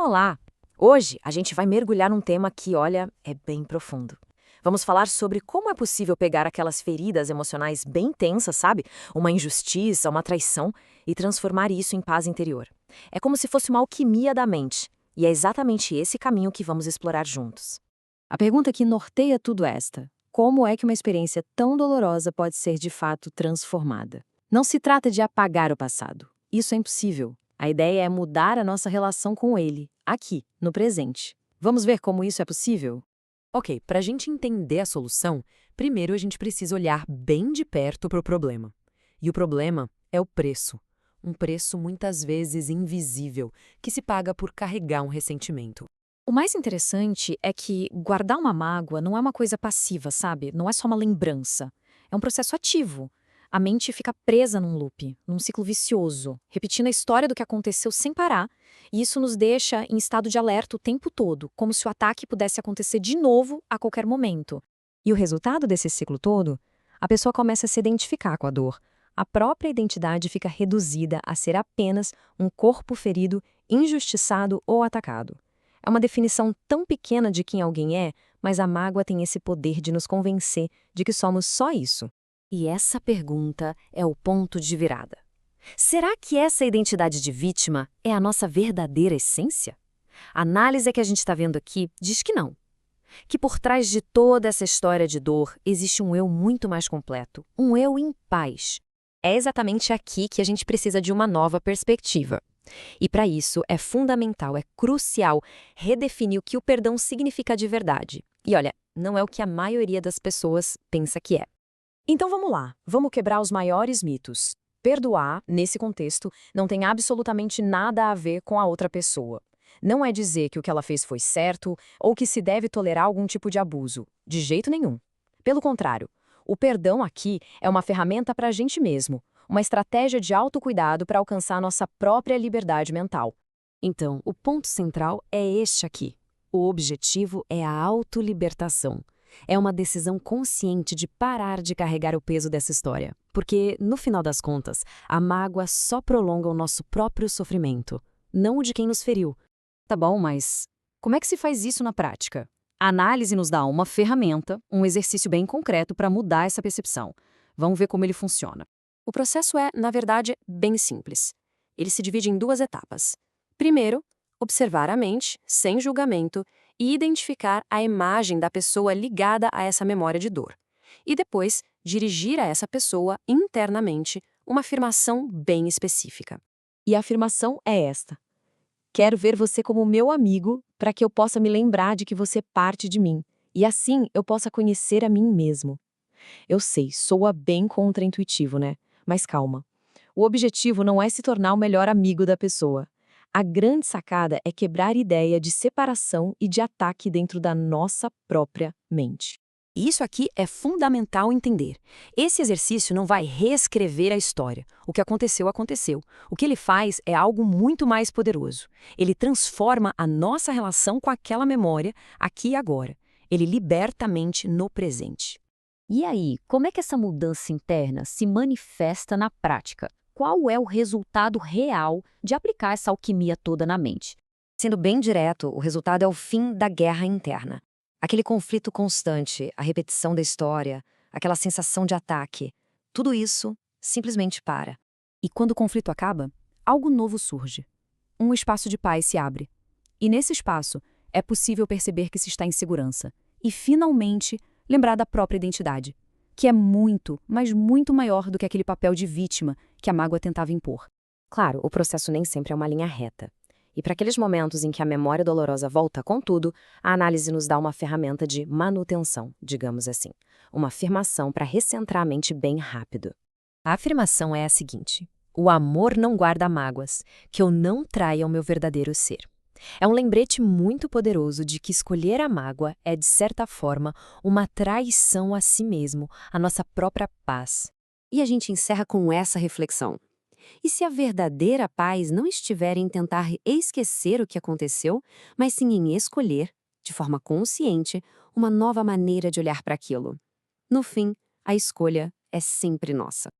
Olá! Hoje a gente vai mergulhar num tema que, olha, é bem profundo. Vamos falar sobre como é possível pegar aquelas feridas emocionais bem tensas, sabe? Uma injustiça, uma traição, e transformar isso em paz interior. É como se fosse uma alquimia da mente. E é exatamente esse caminho que vamos explorar juntos. A pergunta que norteia tudo é esta: como é que uma experiência tão dolorosa pode ser de fato transformada? Não se trata de apagar o passado. Isso é impossível. A ideia é mudar a nossa relação com ele, aqui, no presente. Vamos ver como isso é possível? Ok, para a gente entender a solução, primeiro a gente precisa olhar bem de perto para o problema. E o problema é o preço. Um preço muitas vezes invisível, que se paga por carregar um ressentimento. O mais interessante é que guardar uma mágoa não é uma coisa passiva, sabe? Não é só uma lembrança. É um processo ativo. A mente fica presa num loop, num ciclo vicioso, repetindo a história do que aconteceu sem parar, e isso nos deixa em estado de alerta o tempo todo, como se o ataque pudesse acontecer de novo a qualquer momento. E o resultado desse ciclo todo? A pessoa começa a se identificar com a dor. A própria identidade fica reduzida a ser apenas um corpo ferido, injustiçado ou atacado. É uma definição tão pequena de quem alguém é, mas a mágoa tem esse poder de nos convencer de que somos só isso. E essa pergunta é o ponto de virada. Será que essa identidade de vítima é a nossa verdadeira essência? A análise que a gente está vendo aqui diz que não. Que por trás de toda essa história de dor existe um eu muito mais completo, um eu em paz. É exatamente aqui que a gente precisa de uma nova perspectiva. E para isso é fundamental, é crucial redefinir o que o perdão significa de verdade. E olha, não é o que a maioria das pessoas pensa que é. Então vamos lá, vamos quebrar os maiores mitos. Perdoar, nesse contexto, não tem absolutamente nada a ver com a outra pessoa. Não é dizer que o que ela fez foi certo ou que se deve tolerar algum tipo de abuso. De jeito nenhum. Pelo contrário, o perdão aqui é uma ferramenta para a gente mesmo, uma estratégia de autocuidado para alcançar nossa própria liberdade mental. Então, o ponto central é este aqui. O objetivo é a autolibertação. É uma decisão consciente de parar de carregar o peso dessa história. Porque, no final das contas, a mágoa só prolonga o nosso próprio sofrimento, não o de quem nos feriu. Tá bom, mas como é que se faz isso na prática? A análise nos dá uma ferramenta, um exercício bem concreto para mudar essa percepção. Vamos ver como ele funciona. O processo é, na verdade, bem simples. Ele se divide em duas etapas. Primeiro, observar a mente, sem julgamento, e identificar a imagem da pessoa ligada a essa memória de dor. E depois, dirigir a essa pessoa, internamente, uma afirmação bem específica. E a afirmação é esta: quero ver você como meu amigo para que eu possa me lembrar de que você é parte de mim, e assim eu possa conhecer a mim mesmo. Eu sei, soa bem contraintuitivo, né? Mas calma. O objetivo não é se tornar o melhor amigo da pessoa. A grande sacada é quebrar a ideia de separação e de ataque dentro da nossa própria mente. Isso aqui é fundamental entender. Esse exercício não vai reescrever a história. O que aconteceu, aconteceu. O que ele faz é algo muito mais poderoso. Ele transforma a nossa relação com aquela memória aqui e agora. Ele liberta a mente no presente. E aí, como é que essa mudança interna se manifesta na prática? Qual é o resultado real de aplicar essa alquimia toda na mente? Sendo bem direto, o resultado é o fim da guerra interna. Aquele conflito constante, a repetição da história, aquela sensação de ataque. Tudo isso simplesmente para. E quando o conflito acaba, algo novo surge. Um espaço de paz se abre. E nesse espaço, é possível perceber que se está em segurança. E, finalmente, lembrar da própria identidade, que é muito, mas muito maior do que aquele papel de vítima que a mágoa tentava impor. Claro, o processo nem sempre é uma linha reta. E para aqueles momentos em que a memória dolorosa volta com tudo, a análise nos dá uma ferramenta de manutenção, digamos assim. Uma afirmação para recentrar a mente bem rápido. A afirmação é a seguinte: o amor não guarda mágoas, que eu não traia o meu verdadeiro ser. É um lembrete muito poderoso de que escolher a mágoa é, de certa forma, uma traição a si mesmo, a nossa própria paz. E a gente encerra com essa reflexão. E se a verdadeira paz não estiver em tentar esquecer o que aconteceu, mas sim em escolher, de forma consciente, uma nova maneira de olhar para aquilo? No fim, a escolha é sempre nossa.